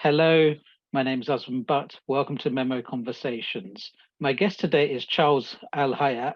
Hello, my name is Osman Butt. Welcome to Memo Conversations. My guest today is Charles Al Hayek.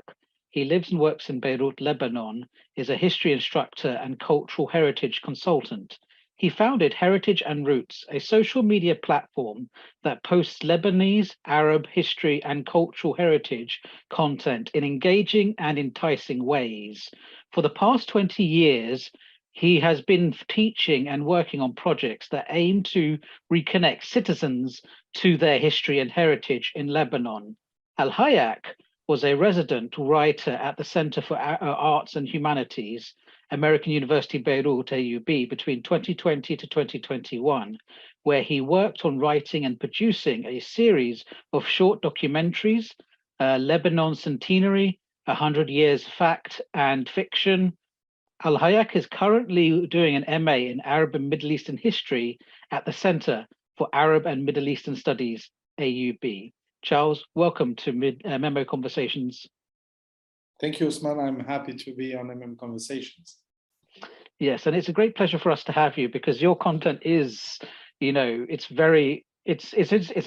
He lives and works in Beirut, Lebanon, is a history instructor and cultural heritage consultant. He founded Heritage and Roots, a social media platform that posts Lebanese, Arab history, and cultural heritage content in engaging and enticing ways. For the past 20 years, he has been teaching and working on projects that aim to reconnect citizens to their history and heritage in Lebanon. Al Hayek was a resident writer at the Center for Arts and Humanities, American University Beirut, AUB, between 2020 to 2021, where he worked on writing and producing a series of short documentaries, Lebanon Centenary, 100 Years Fact and Fiction. Al Hayek is currently doing an MA in Arab and Middle Eastern History at the Center for Arab and Middle Eastern Studies, AUB. Charles, welcome to Memo Conversations. Thank you, Usman. I'm happy to be on MEMO Conversations. Yes, and it's a great pleasure for us to have you because your content is, it's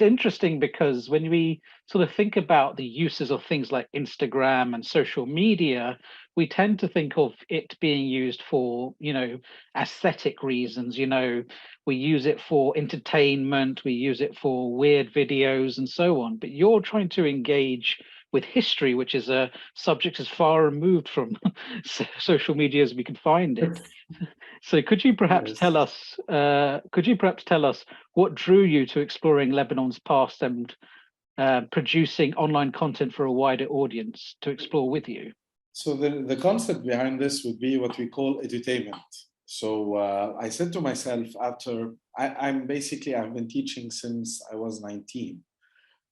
interesting because when we sort of think about the uses of things like Instagram and social media, we tend to think of it being used for, aesthetic reasons. We use it for entertainment, we use it for weird videos and so on. But you're trying to engage with history, which is a subject as far removed from social media as we can find it. So could you perhaps tell us what drew you to exploring Lebanon's past and producing online content for a wider audience to explore with you? So the concept behind this would be what we call edutainment. So I said to myself after, I've been teaching since I was 19.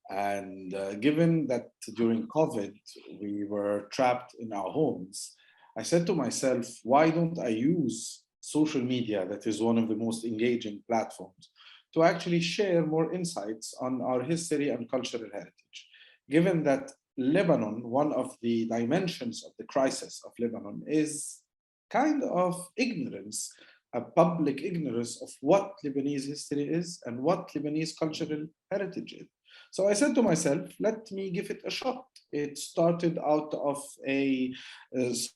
And given that during COVID, we were trapped in our homes, I said to myself, why don't I use social media, that is one of the most engaging platforms, to actually share more insights on our history and cultural heritage? Given that Lebanon, one of the dimensions of the crisis of Lebanon is kind of ignorance, a public ignorance of what Lebanese history is and what Lebanese cultural heritage is. So I said to myself, let me give it a shot. It started out of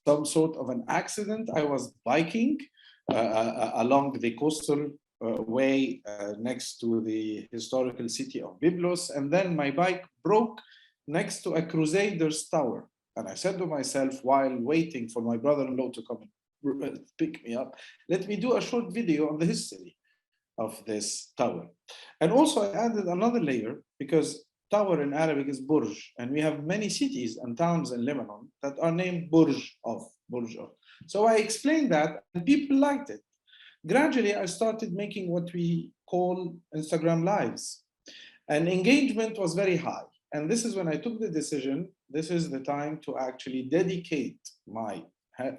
some sort of an accident. I was biking along the coastal way next to the historical city of Byblos, and then my bike broke next to a Crusaders tower. And I said to myself, while waiting for my brother-in-law to come and pick me up, let me do a short video on the history of this tower. And also I added another layer, because tower in Arabic is Burj, and we have many cities and towns in Lebanon that are named Burj of. So I explained that and people liked it. Gradually, I started making what we call Instagram lives, and engagement was very high. And this is when I took the decision, this is the time to actually dedicate my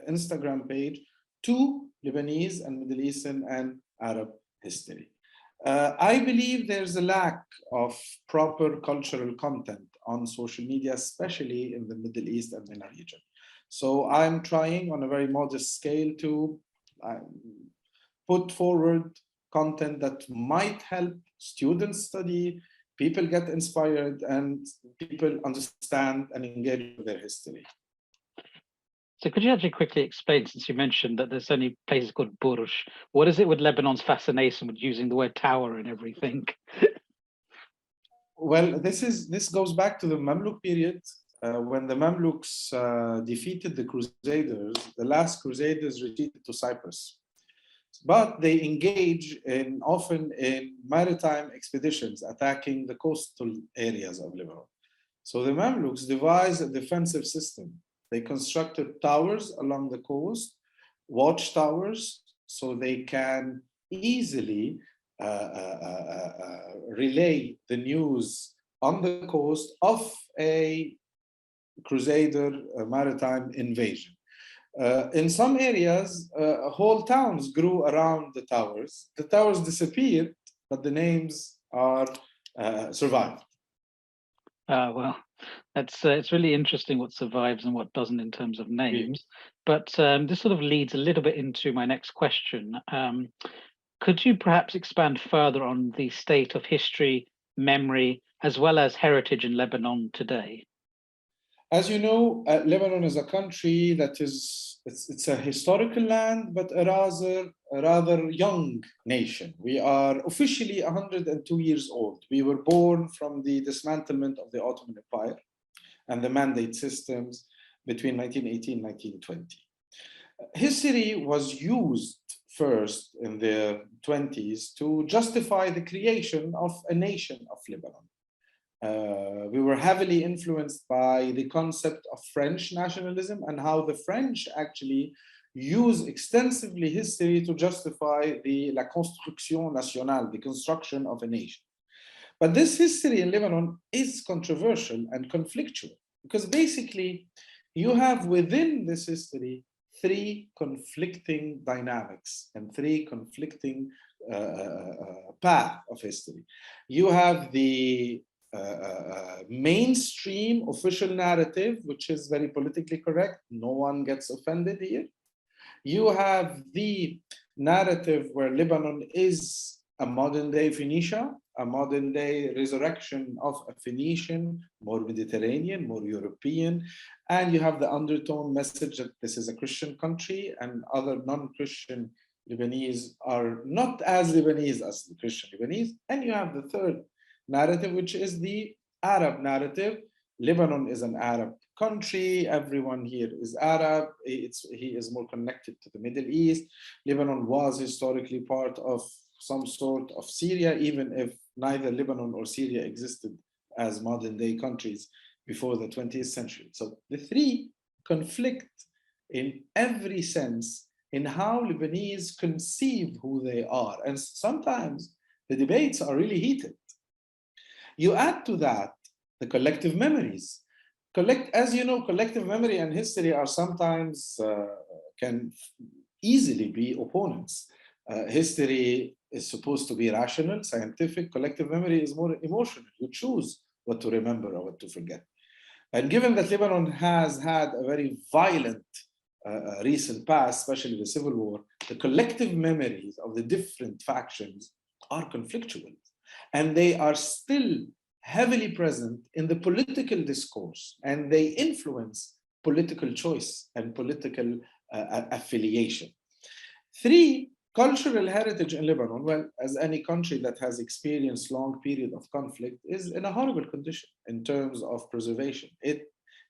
Instagram page to Lebanese and Middle Eastern and Arab history. I believe there's a lack of proper cultural content on social media, especially in the Middle East and MENA region. So I'm trying on a very modest scale to put forward content that might help students study, people get inspired, and people understand and engage with their history. So could you actually quickly explain, since you mentioned that there's only places called Burj, what is it with Lebanon's fascination with using the word tower and everything? Well, this goes back to the Mamluk period. When the Mamluks defeated the Crusaders, the last Crusaders retreated to Cyprus. But they engage often in maritime expeditions, attacking the coastal areas of Lebanon. So the Mamluks devised a defensive system. They constructed towers along the coast, watchtowers, so they can easily relay the news on the coast of a Crusader maritime invasion. In some areas, whole towns grew around the towers. The towers disappeared, but the names are survived. Well, it's really interesting what survives and what doesn't in terms of names. But this sort of leads a little bit into my next question. Could you perhaps expand further on the state of history, memory, as well as heritage in Lebanon today? As you know, Lebanon is a country that it's a historical land, but a rather young nation. We are officially 102 years old. We were born from the dismantlement of the Ottoman Empire and the mandate systems between 1918 and 1920. History was used first in the 20s to justify the creation of a nation of Lebanon. We were heavily influenced by the concept of French nationalism and how the French actually use extensively history to justify la construction nationale, the construction of a nation. But this history in Lebanon is controversial and conflictual because basically you have within this history three conflicting dynamics and three conflicting paths of history. You have the mainstream official narrative, which is very politically correct. No one gets offended here. You have the narrative where Lebanon is a modern day Phoenicia, a modern day resurrection of a Phoenician, more Mediterranean, more European. And you have the undertone message that this is a Christian country and other non-Christian Lebanese are not as Lebanese as the Christian Lebanese. And you have the third narrative, which is the Arab narrative. Lebanon is an Arab country. Everyone here is Arab. He is more connected to the Middle East. Lebanon was historically part of some sort of Syria, even if neither Lebanon or Syria existed as modern day countries before the 20th century. So the three conflict in every sense in how Lebanese conceive who they are. And sometimes the debates are really heated. You add to that the collective memories. As you know, collective memory and history are sometimes can easily be opponents. History is supposed to be rational, scientific. Collective memory is more emotional. You choose what to remember or what to forget. And given that Lebanon has had a very violent recent past, especially the civil war, the collective memories of the different factions are conflictual. And they are still heavily present in the political discourse, and they influence political choice and political affiliation. Three, cultural heritage in Lebanon, well, as any country that has experienced long period of conflict, is in a horrible condition in terms of preservation. It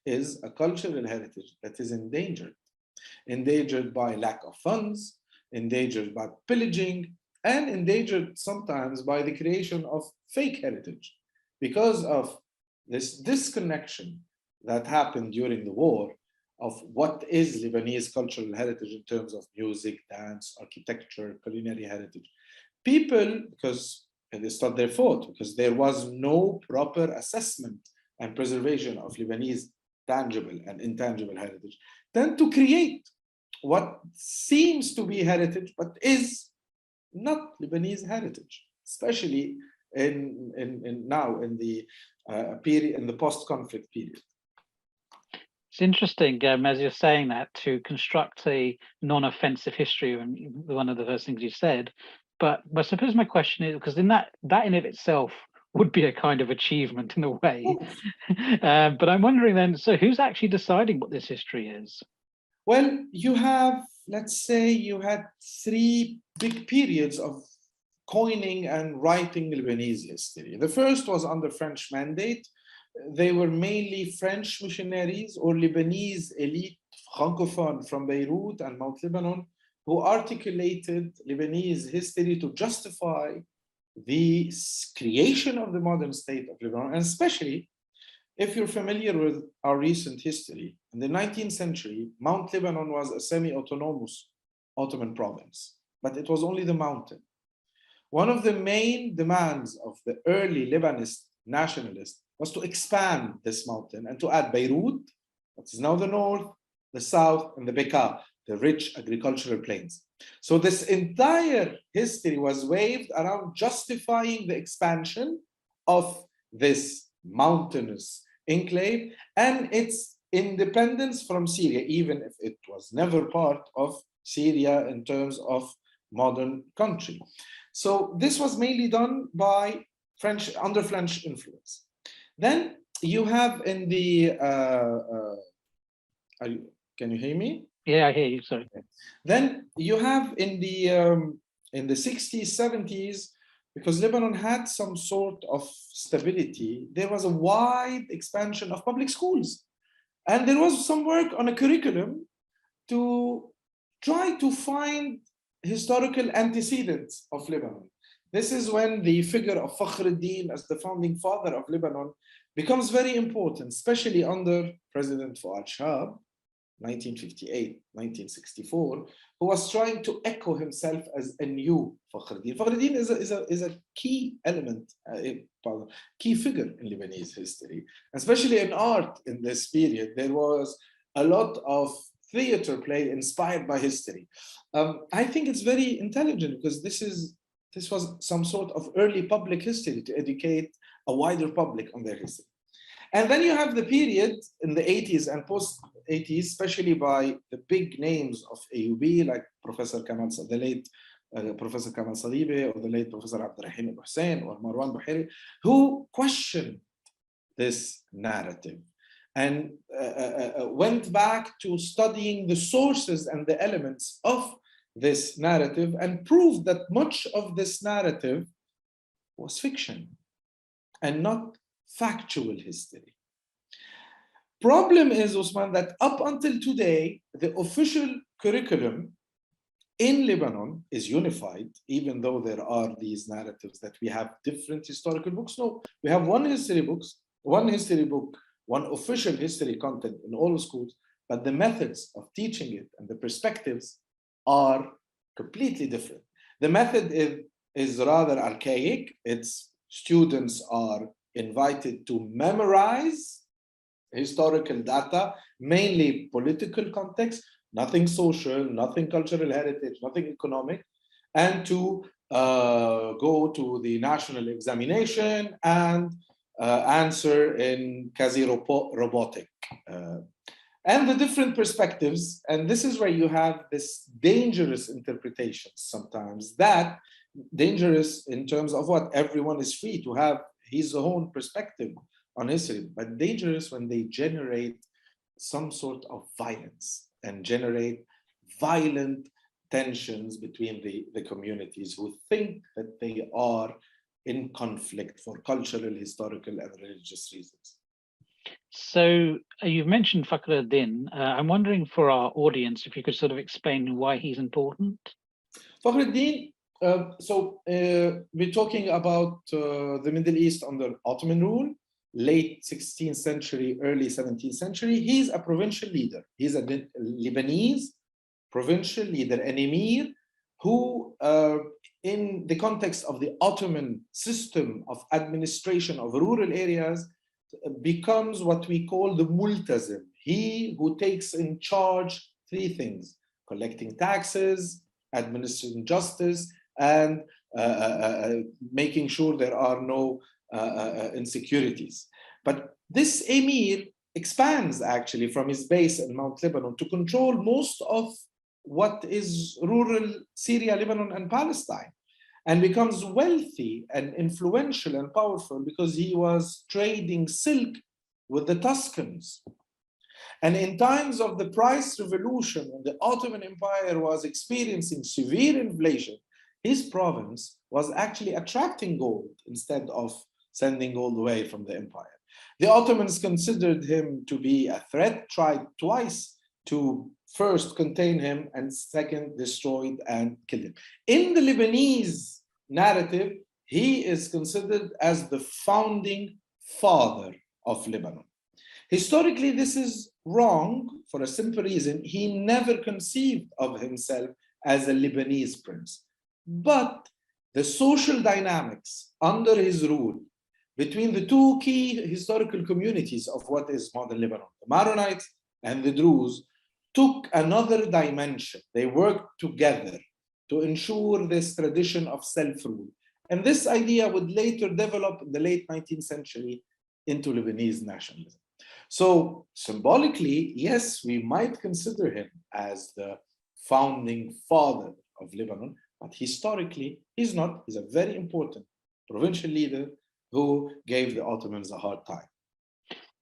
is a cultural heritage that is endangered by lack of funds, endangered by pillaging, and endangered sometimes by the creation of fake heritage because of this disconnection that happened during the war of what is Lebanese cultural heritage in terms of music, dance, architecture, culinary heritage. People, because it's not their fault, because there was no proper assessment and preservation of Lebanese tangible and intangible heritage, tend to create what seems to be heritage, but is not Lebanese heritage, especially now in the period, in the post-conflict period. It's interesting, as you're saying that, to construct a non-offensive history, and one of the first things you said. But I suppose my question is, because in that in of itself would be a kind of achievement in a way. But I'm wondering then, so who's actually deciding what this history is? Well, you have, let's say, you had three big periods of coining and writing Lebanese history. The first was under French mandate. They were mainly French missionaries or Lebanese elite francophone from Beirut and Mount Lebanon who articulated Lebanese history to justify the creation of the modern state of Lebanon. And especially if you're familiar with our recent history, in the 19th century, Mount Lebanon was a semi-autonomous Ottoman province, but it was only the mountain. One of the main demands of the early Lebanese nationalists was to expand this mountain and to add Beirut, that is now the north, the south, and the Bekaa, the rich agricultural plains. So this entire history was waved around justifying the expansion of this mountainous enclave and its independence from Syria, even if it was never part of Syria in terms of modern country. So this was mainly done by French, under French influence. Then you have in the, can you hear me? Yeah, I hear you, sorry. Then you have in the 60s, 70s, because Lebanon had some sort of stability, there was a wide expansion of public schools. And there was some work on a curriculum to try to find historical antecedents of Lebanon. This is when the figure of Fakhruddin as the founding father of Lebanon becomes very important, especially under President Fuad Shahab, 1958, 1964, who was trying to echo himself as a new Fakhruddin. Fakhruddin is a key element, key figure in Lebanese history, especially in art in this period. There was a lot of theater play inspired by history. I think it's very intelligent because this was some sort of early public history to educate a wider public on their history. And then you have the period in the 80s and post-80s, especially by the big names of AUB, like Professor Kamal, the late Professor Kamal Sadibe, or the late Professor Abdurrahim Al Hussein, or Marwan Buhiri, who questioned this narrative and went back to studying the sources and the elements of this narrative and proved that much of this narrative was fiction and not factual history. Problem is, Usman, that up until today, the official curriculum in Lebanon is unified, even though there are these narratives that we have different historical books. No, we have one history book, one official history content in all schools, but the methods of teaching it and the perspectives are completely different. The method is rather archaic. Its students are invited to memorize historical data, mainly political context, nothing social, nothing cultural heritage, nothing economic, and to go to the national examination and answer in quasi-robotic. And the different perspectives, and this is where you have this dangerous interpretations sometimes, that dangerous in terms of what everyone is free to have his own perspective on history, but dangerous when they generate some sort of violence and generate violent tensions between the communities who think that they are in conflict for cultural, historical, and religious reasons. So you've mentioned Fakhruddin. I'm wondering for our audience, if you could sort of explain why he's important. Fakhruddin, we're talking about the Middle East under Ottoman rule, late 16th century, early 17th century. He's a provincial leader. He's a Lebanese provincial leader, an emir, who in the context of the Ottoman system of administration of rural areas becomes what we call the multazim. He who takes in charge three things: collecting taxes, administering justice, and making sure there are no insecurities. But this emir expands actually from his base in Mount Lebanon to control most of what is rural Syria, Lebanon, and Palestine, and becomes wealthy and influential and powerful because he was trading silk with the Tuscans. And in times of the price revolution, when the Ottoman Empire was experiencing severe inflation, his province was actually attracting gold instead of sending gold away from the empire. The Ottomans considered him to be a threat, tried twice to first contain him and second destroyed and killed him. In the Lebanese narrative, he is considered as the founding father of Lebanon. Historically, this is wrong for a simple reason. He never conceived of himself as a Lebanese prince. But the social dynamics under his rule between the two key historical communities of what is modern Lebanon, the Maronites and the Druze, took another dimension. They worked together to ensure this tradition of self-rule. And this idea would later develop in the late 19th century into Lebanese nationalism. So symbolically, yes, we might consider him as the founding father of Lebanon, But historically, he's not. He's a very important provincial leader who gave the Ottomans a hard time.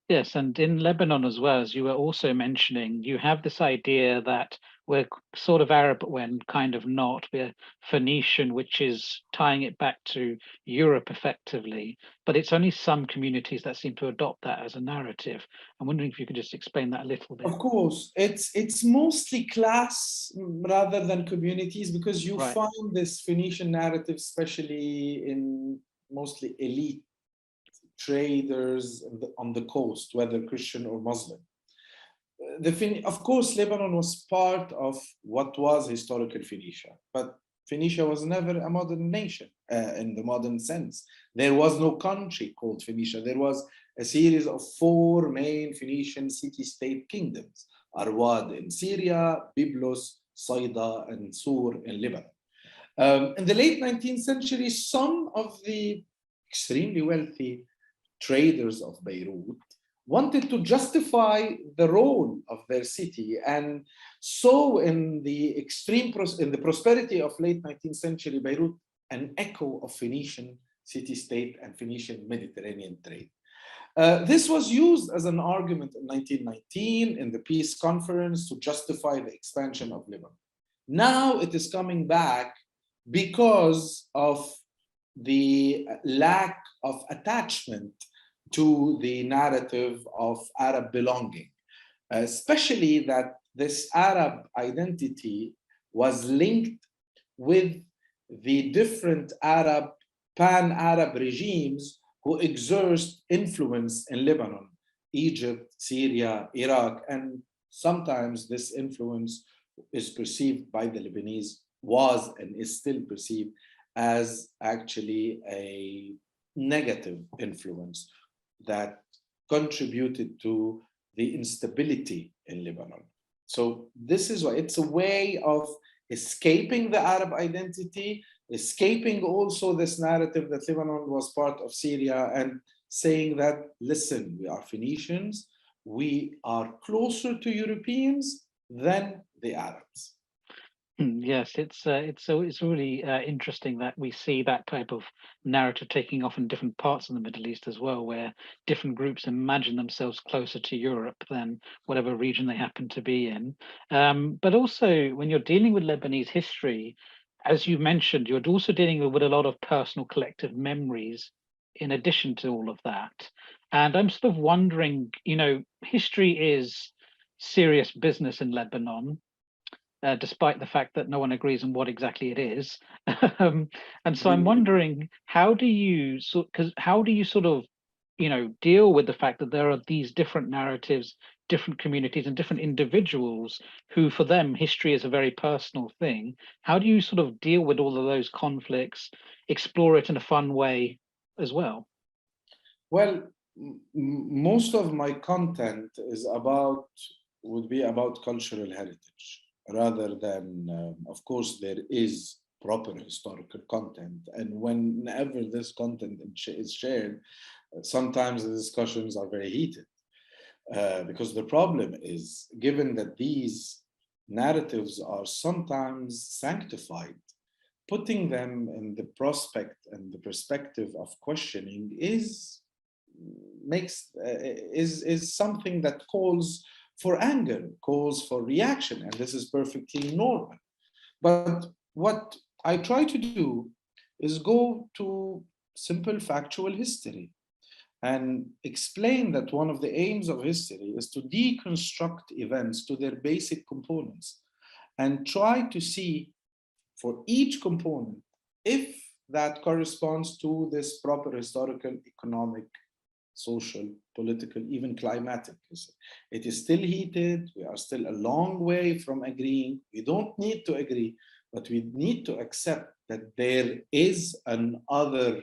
Yes, and in Lebanon as well, as you were also mentioning, you have this idea that we're sort of Arab, but we're kind of not. We're Phoenician, which is tying it back to Europe effectively. But it's only some communities that seem to adopt that as a narrative. I'm wondering if you could just explain that a little bit. Of course, it's mostly class rather than communities, because you Right. find this Phoenician narrative, especially in mostly elite traders on the coast, whether Christian or Muslim. Of course, Lebanon was part of what was historical Phoenicia, but Phoenicia was never a modern nation in the modern sense. There was no country called Phoenicia. There was a series of four main Phoenician city-state kingdoms: Arwad in Syria, Byblos, Saida, and Sur in Lebanon. In the late 19th century, some of the extremely wealthy traders of Beirut wanted to justify the role of their city, and saw in the in the prosperity of late 19th century Beirut an echo of Phoenician city-state and Phoenician Mediterranean trade. This was used as an argument in 1919 in the peace conference to justify the expansion of Lebanon. Now it is coming back because of the lack of attachment to the narrative of Arab belonging, especially that this Arab identity was linked with the different pan-Arab regimes who exert influence in Lebanon, Egypt, Syria, Iraq, and sometimes this influence is perceived by the Lebanese, was and is still perceived as actually a negative influence that contributed to the instability in Lebanon. So this is why it's a way of escaping the Arab identity, escaping also this narrative that Lebanon was part of Syria, and saying that, listen, we are Phoenicians, we are closer to Europeans than the Arabs. Yes, it's really interesting that we see that type of narrative taking off in different parts of the Middle East as well, where different groups imagine themselves closer to Europe than whatever region they happen to be in. But also, when you're dealing with Lebanese history, as you mentioned, you're also dealing with a lot of personal collective memories in addition to all of that. And I'm sort of wondering, history is serious business in Lebanon, despite the fact that no one agrees on what exactly it is. And so I'm wondering, how do you sort of, deal with the fact that there are these different narratives, different communities, and different individuals who, for them, history is a very personal thing. How do you sort of deal with all of those conflicts, explore it in a fun way as well? Well, most of my content would be about cultural heritage, rather than, of course, there is proper historical content. And whenever this content is shared, sometimes the discussions are very heated. Because the problem is, given that these narratives are sometimes sanctified, putting them in the prospect and the perspective of questioning is something that calls for anger, calls for reaction, and this is perfectly normal. But what I try to do is go to simple factual history and explain that one of the aims of history is to deconstruct events to their basic components and try to see for each component if that corresponds to this proper historical, economic, social, political, even climatic. It is still heated. We are still a long way from agreeing. We don't need to agree, but we need to accept that there is another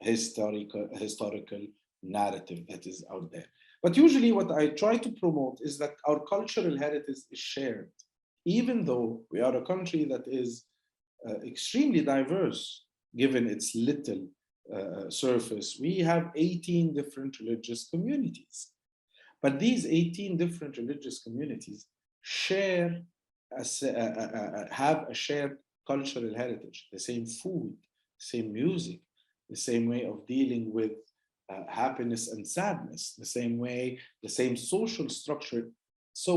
historical narrative that is out there. But usually what I try to promote is that our cultural heritage is shared, even though we are a country that is extremely diverse, given its little surface. We have 18 different religious communities. But these 18 different religious communities have a shared cultural heritage, the same food, same music, the same way of dealing with happiness and sadness, the same way, the same social structure. So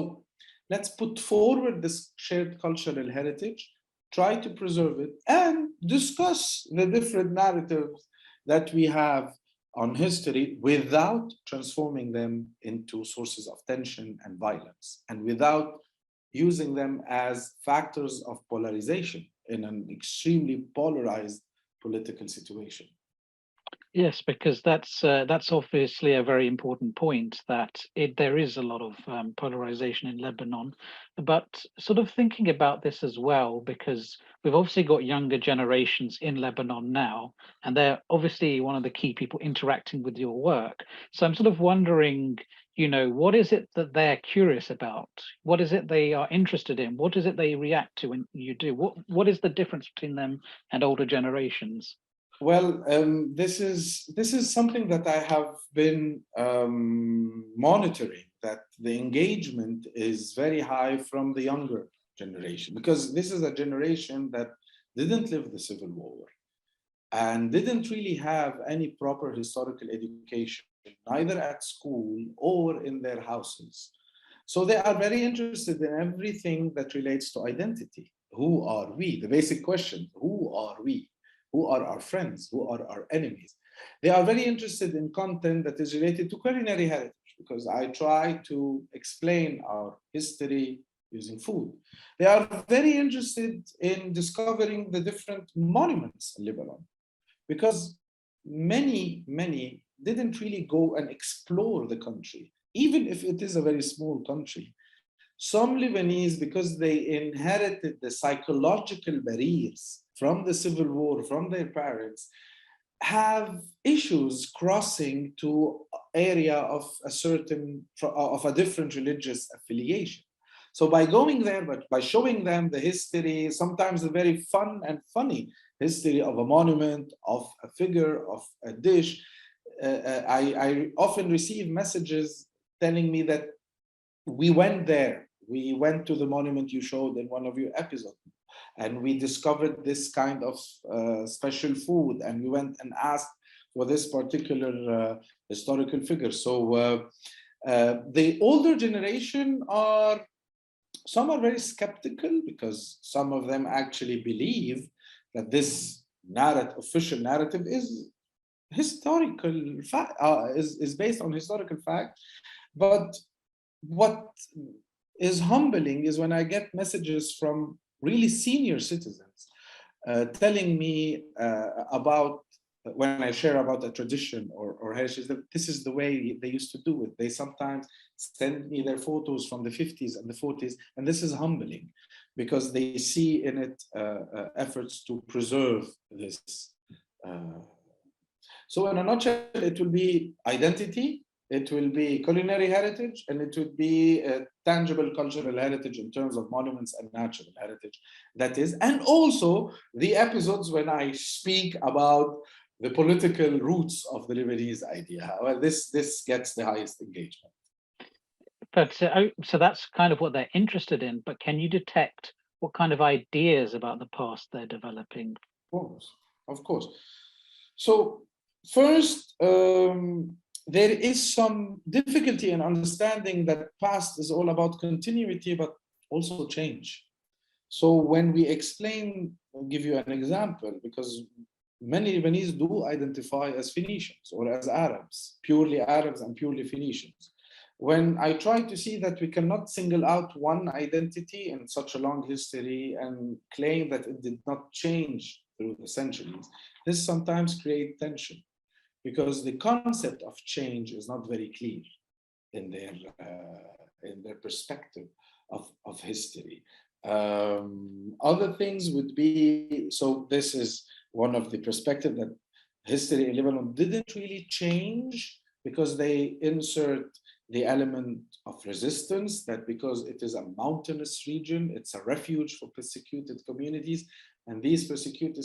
let's put forward this shared cultural heritage, try to preserve it, and discuss the different narratives that we have on history without transforming them into sources of tension and violence, and without using them as factors of polarization in an extremely polarized political situation. Yes, because that's obviously a very important point, that there is a lot of polarization in Lebanon. But sort of thinking about this as well, because we've obviously got younger generations in Lebanon now, and they're obviously one of the key people interacting with your work. So I'm sort of wondering, what is it that they're curious about? What is it they are interested in? What is it they react to when you do? What is the difference between them and older generations? Well, this is something that I have been monitoring, that the engagement is very high from the younger generation, because this is a generation that didn't live the Civil War and didn't really have any proper historical education, neither at school or in their houses. So they are very interested in everything that relates to identity. Who are we? The basic question, who are we? Who are our friends? Who are our enemies? They are very interested in content that is related to culinary heritage, because I try to explain our history using food. They are very interested in discovering the different monuments in Lebanon, because many didn't really go and explore the country, even if it is a very small country. Some Lebanese, because they inherited the psychological barriers from the Civil War, from their parents, have issues crossing to area of a different religious affiliation. So by going there, but by showing them the history, sometimes the very fun and funny history of a monument, of a figure, of a dish, I often receive messages telling me that we went there. We went to the monument you showed in one of your episodes, and we discovered this kind of special food, and we went and asked for this particular historical figure. So the older generation some are very skeptical, because some of them actually believe that this official narrative is historical fact, is based on historical fact. But what is humbling is when I get messages from really senior citizens telling me about, when I share about a tradition or heritage, that this is the way they used to do it. They sometimes send me their photos from the 50s and the 40s, and this is humbling, because they see in it efforts to preserve this. So in a nutshell, it will be identity, it will be culinary heritage, and it would be a tangible cultural heritage in terms of monuments and natural heritage, that is. And also the episodes when I speak about the political roots of the Lebanese idea. Well, this gets the highest engagement. But so that's kind of what they're interested in. But can you detect what kind of ideas about the past they're developing? Of course. So first, there is some difficulty in understanding that past is all about continuity, but also change. So when we explain, I'll give you an example, because many Lebanese do identify as Phoenicians or as Arabs and purely Phoenicians. When I try to see that we cannot single out one identity in such a long history and claim that it did not change through the centuries, this sometimes creates tension, because the concept of change is not very clear in their perspective of history. Other things would be, so this is one of the perspective, that history in Lebanon didn't really change because they insert the element of resistance, that because it is a mountainous region, it's a refuge for persecuted communities, and these persecuted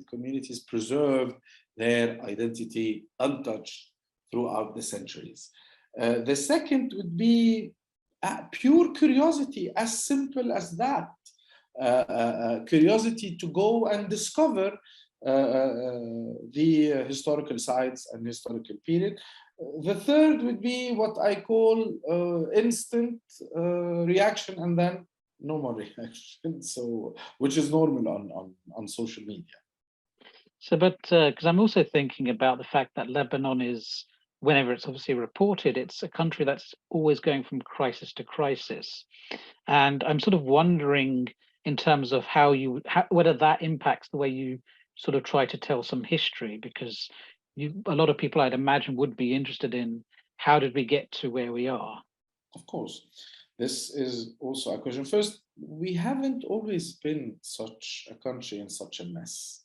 communities preserved their identity untouched throughout the centuries. The second would be pure curiosity, as simple as that. curiosity to go and discover the historical sites and historical period. The third would be what I call instant reaction and then no more reaction. So, which is normal on social media. So, but because I'm also thinking about the fact that Lebanon is, whenever it's obviously reported, it's a country that's always going from crisis to crisis. And I'm sort of wondering in terms of whether that impacts the way you sort of try to tell some history, because a lot of people I'd imagine would be interested in how did we get to where we are? Of course, this is also a question. First, we haven't always been such a country in such a mess.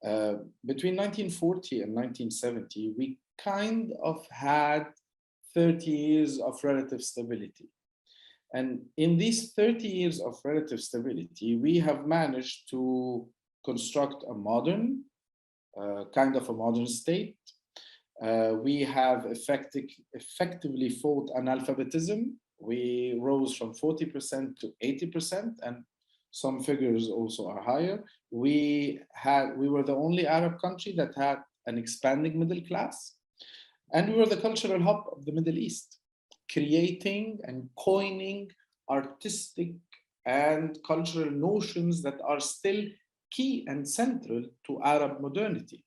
Between 1940 and 1970, we kind of had 30 years of relative stability. And in these 30 years of relative stability, we have managed to construct a modern, kind of a modern state. We have effectively fought analphabetism. We rose from 40% to 80%, and some figures also are higher. We were the only Arab country that had an expanding middle class, and we were the cultural hub of the Middle East, creating and coining artistic and cultural notions that are still key and central to Arab modernity.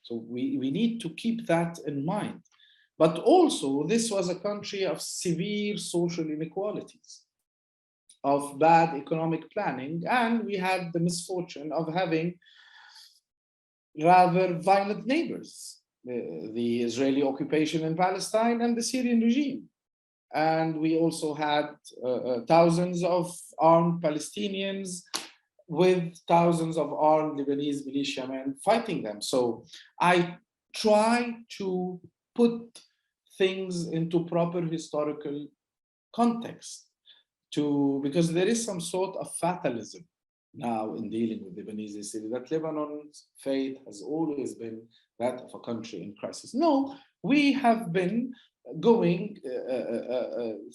So we need to keep that in mind. But also, this was a country of severe social inequalities, of bad economic planning, and we had the misfortune of having rather violent neighbors, the Israeli occupation in Palestine and the Syrian regime. And we also had thousands of armed Palestinians with thousands of armed Lebanese militiamen fighting them. So I try to put things into proper historical context because there is some sort of fatalism now in dealing with Lebanese history, that Lebanon's fate has always been that of a country in crisis. No, we have been going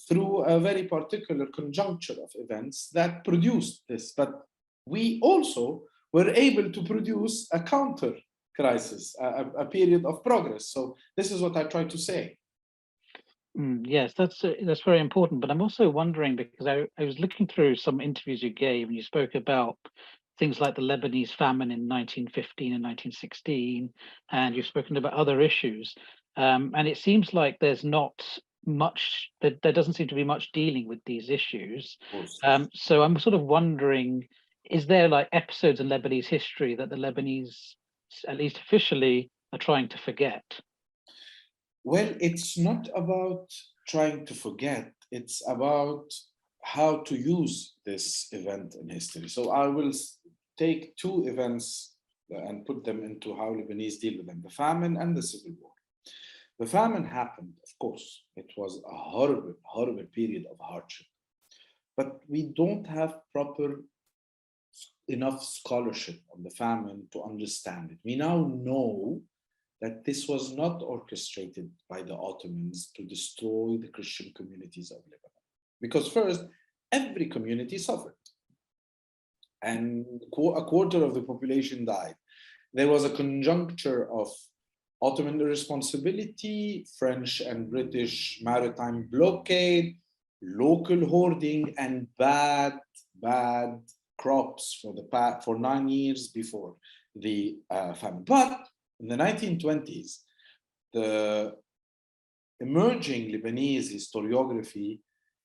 through a very particular conjuncture of events that produced this, but we also were able to produce a counter crisis, a period of progress. So this is what I try to say. Yes, that's very important. But I'm also wondering, because I was looking through some interviews you gave, and you spoke about things like the Lebanese famine in 1915 and 1916, and you've spoken about other issues. And it seems like there's not much, there doesn't seem to be much dealing with these issues. So I'm sort of wondering, is there like episodes in Lebanese history that the Lebanese, at least officially, are trying to forget? Well, it's not about trying to forget, it's about how to use this event in history. So I will take two events and put them into how Lebanese deal with them, the famine and the civil war. The famine happened, of course. It was a horrible, horrible period of hardship. But we don't have enough scholarship on the famine to understand it. We now know that this was not orchestrated by the Ottomans to destroy the Christian communities of Lebanon. Because first, every community suffered. And a quarter of the population died. There was a conjuncture of Ottoman irresponsibility, French and British maritime blockade, local hoarding, and bad crops for 9 years before the famine. But in the 1920s, the emerging Lebanese historiography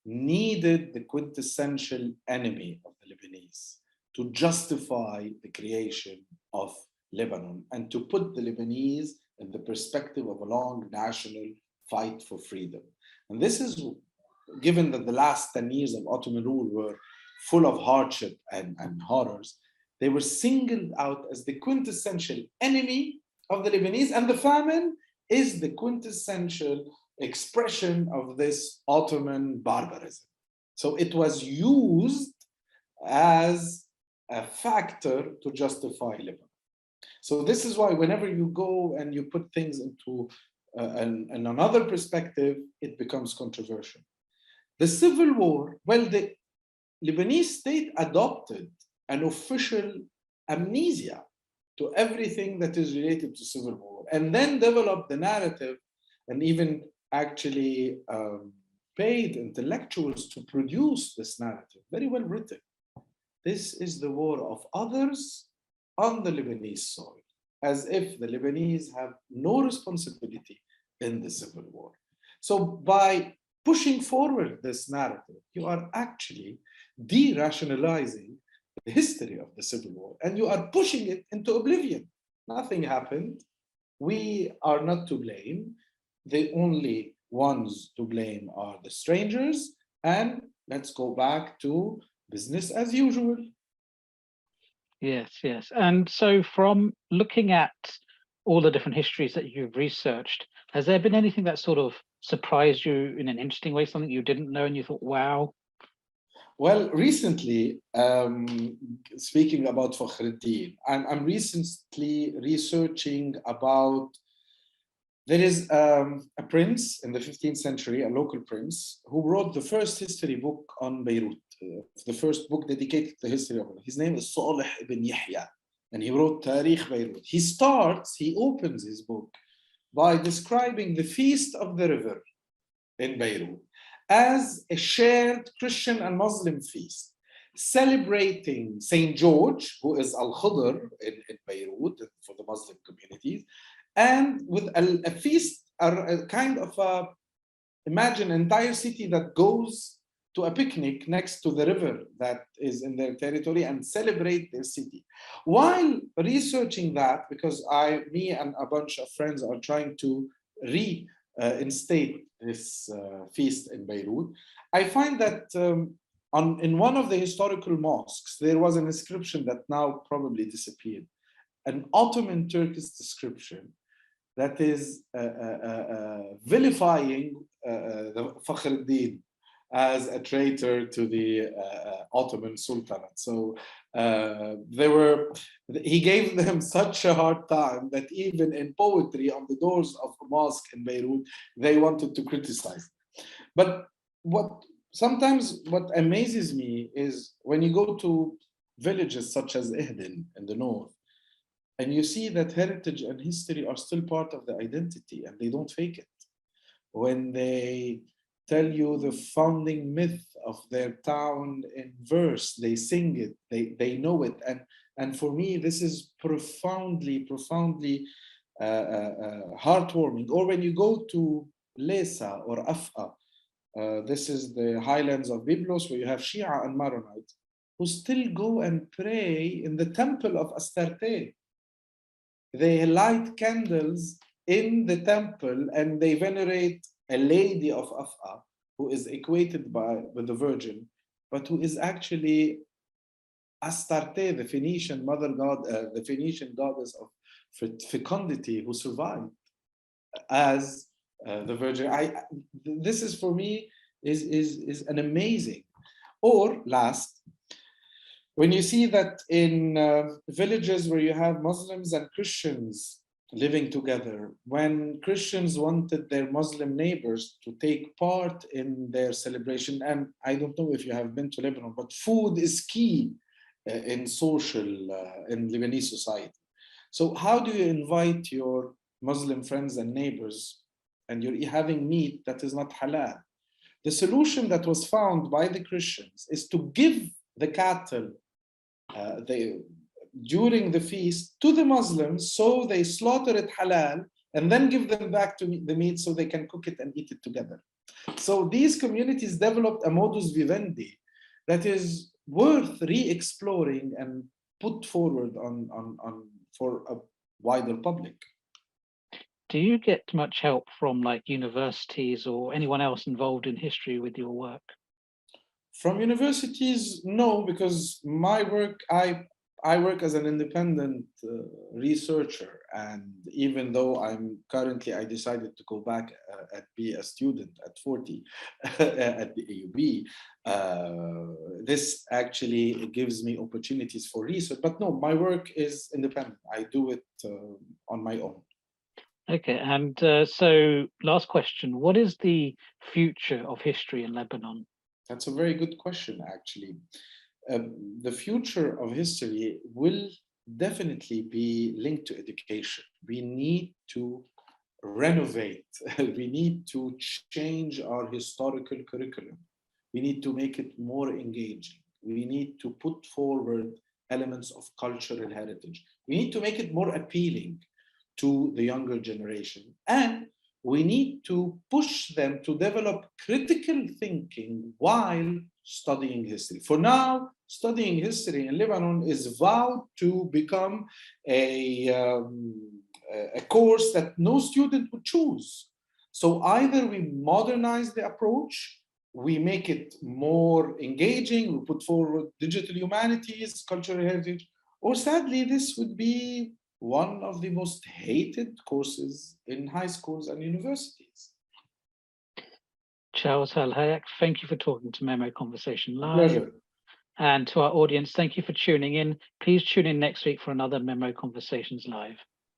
needed the quintessential enemy of the Lebanese to justify the creation of Lebanon and to put the Lebanese in the perspective of a long national fight for freedom. And this is given that the last 10 years of Ottoman rule were full of hardship and horrors, they were singled out as the quintessential enemy of the Lebanese, and the famine is the quintessential expression of this Ottoman barbarism. So it was used as a factor to justify Lebanon. So this is why whenever you go and you put things into another perspective, it becomes controversial. The civil war, well, the Lebanese state adopted an official amnesia to everything that is related to civil war, and then developed the narrative and even actually paid intellectuals to produce this narrative, very well written. This is the war of others on the Lebanese soil, as if the Lebanese have no responsibility in the civil war. So by pushing forward this narrative, you are actually de-rationalizing the history of the civil war, and you are pushing it into oblivion. Nothing happened. We are not to blame. The only ones to blame are the strangers, and let's go back to business as usual. Yes, yes. And so from looking at all the different histories that you've researched, has there been anything that sort of surprised you in an interesting way, something you didn't know and you thought, wow? Well, recently, speaking about Fakhruddin, I'm recently researching about, there is a prince in the 15th century, a local prince, who wrote the first history book on Beirut, the first book dedicated to the history of Beirut. His name is Salih ibn Yahya, and he wrote Tarikh Beirut. He opens his book by describing the feast of the river in Beirut as a shared Christian and Muslim feast, celebrating St. George, who is Al-Khudr in Beirut for the Muslim communities, and with a feast, a kind of imagine an entire city that goes to a picnic next to the river that is in their territory and celebrate their city. While researching that, because me and a bunch of friends are trying to reinstate this feast in Beirut, I find that in one of the historical mosques, there was an inscription that now probably disappeared, an Ottoman Turkish inscription that is vilifying the Fakhruddin as a traitor to the Ottoman Sultanate. So he gave them such a hard time that even in poetry on the doors of a mosque in Beirut, they wanted to criticize. But sometimes what amazes me is when you go to villages such as Ihdin in the north, and you see that heritage and history are still part of the identity and they don't fake it. When they tell you the founding myth of their town in verse, they sing it, they know it. And for me, this is profoundly heartwarming. Or when you go to Lesa or Af'a, this is the highlands of Byblos, where you have Shia and Maronite, who still go and pray in the temple of Astarte. They light candles in the temple and they venerate a lady of Af'a who is equated with the Virgin, but who is actually Astarte, the Phoenician mother god, the Phoenician goddess of fecundity, who survived as the Virgin. This is for me is an amazing. Or last, when you see that in villages where you have Muslims and Christians living together, when Christians wanted their Muslim neighbors to take part in their celebration, and I don't know if you have been to Lebanon, but food is key in Lebanese society. So how do you invite your Muslim friends and neighbors and you're having meat that is not halal? The solution that was found by the Christians is to give the cattle during the feast to the Muslims, so they slaughter it halal and then give them back to the meat so they can cook it and eat it together. So these communities developed a modus vivendi that is worth re-exploring and put forward for a wider public. Do you get much help from like universities or anyone else involved in history with your work? From universities, no, because my work, I work as an independent researcher, and even though I decided to go back and be a student at 40 at the AUB, this actually gives me opportunities for research. But no, my work is independent. I do it on my own. Okay, and so last question, what is the future of history in Lebanon? That's a very good question, actually. The future of history will definitely be linked to education. We need to renovate, we need to change our historical curriculum. We need to make it more engaging. We need to put forward elements of cultural heritage. We need to make it more appealing to the younger generation. And we need to push them to develop critical thinking while studying history. For now, studying history in Lebanon is vowed to become a course that no student would choose. So either we modernize the approach, we make it more engaging, we put forward digital humanities, cultural heritage, or sadly, this would be one of the most hated courses in high schools and universities. Charles Al Hayek, thank you for talking to Memo Conversation Live. Pleasure. And to our audience, thank you for tuning in. Please tune in next week for another Memo Conversations Live.